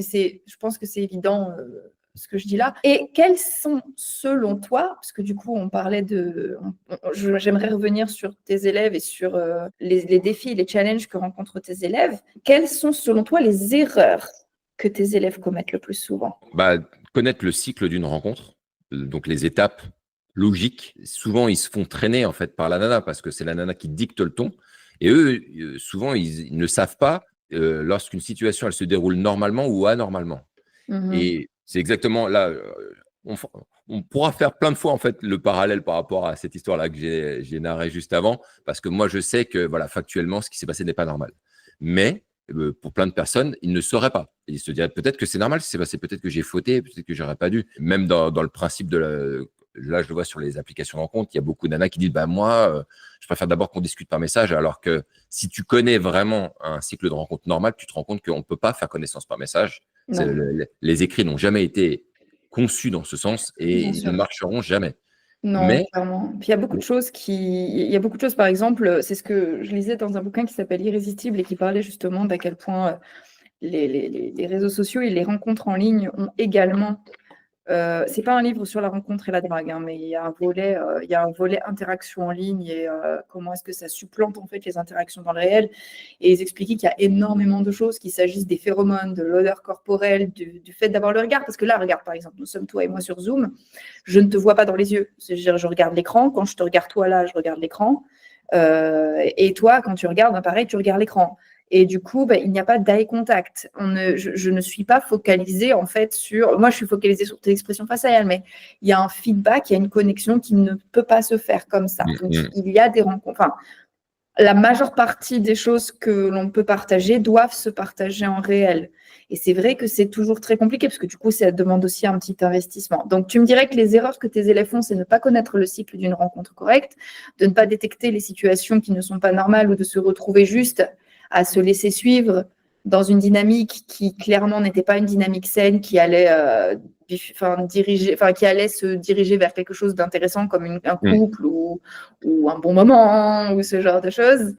je pense que c'est évident ce que je dis là. Et quels sont, selon toi, parce que du coup, on parlait j'aimerais revenir sur tes élèves et sur les défis, les challenges que rencontrent tes élèves. Quelles sont, selon toi, les erreurs que tes élèves commettent le plus souvent? Connaître le cycle d'une rencontre, donc les étapes logiques. Souvent, ils se font traîner en fait par la nana parce que c'est la nana qui dicte le ton. Et eux, souvent, ils ne savent pas lorsqu'une situation elle se déroule normalement ou anormalement. Et c'est exactement là. On pourra faire plein de fois en fait le parallèle par rapport à cette histoire-là que j'ai narrée juste avant, parce que moi je sais que voilà factuellement ce qui s'est passé n'est pas normal. Mais pour plein de personnes, ils ne sauraient pas. Ils se diraient peut-être que c'est normal ce qui s'est passé, peut-être que j'ai fauté, peut-être que j'aurais pas dû. Même dans le principe là, je le vois sur les applications de rencontre, il y a beaucoup de nanas qui disent moi, je préfère d'abord qu'on discute par message, alors que si tu connais vraiment un cycle de rencontre normal, tu te rends compte qu'on ne peut pas faire connaissance par message. Les écrits n'ont jamais été conçus dans ce sens et ils ne marcheront jamais. Non, clairement. Puis il y a beaucoup de choses par exemple, c'est ce que je lisais dans un bouquin qui s'appelle Irrésistible et qui parlait justement d'à quel point les réseaux sociaux et les rencontres en ligne ont également c'est pas un livre sur la rencontre et la drague, hein, mais il y a un volet interaction en ligne et comment est-ce que ça supplante en fait les interactions dans le réel. Et ils expliquaient qu'il y a énormément de choses, qu'il s'agisse des phéromones, de l'odeur corporelle, du fait d'avoir le regard. Parce que là, regarde, par exemple, nous sommes toi et moi sur Zoom, je ne te vois pas dans les yeux. C'est-à-dire, je regarde l'écran. Quand je te regarde toi là, je regarde l'écran. Et toi, quand tu regardes, pareil, tu regardes l'écran. Et du coup, il n'y a pas d'eye contact. Je ne suis pas focalisée en fait sur. Moi, je suis focalisée sur tes expressions faciales, mais il y a un feedback, il y a une connexion qui ne peut pas se faire comme ça. Donc, il y a des rencontres. Enfin, la majeure partie des choses que l'on peut partager doivent se partager en réel. Et c'est vrai que c'est toujours très compliqué parce que du coup, ça demande aussi un petit investissement. Donc, tu me dirais que les erreurs que tes élèves font, c'est ne pas connaître le cycle d'une rencontre correcte, de ne pas détecter les situations qui ne sont pas normales ou de se retrouver juste à se laisser suivre dans une dynamique qui clairement n'était pas une dynamique saine, qui allait qui allait se diriger vers quelque chose d'intéressant comme un couple ou un bon moment ou ce genre de choses.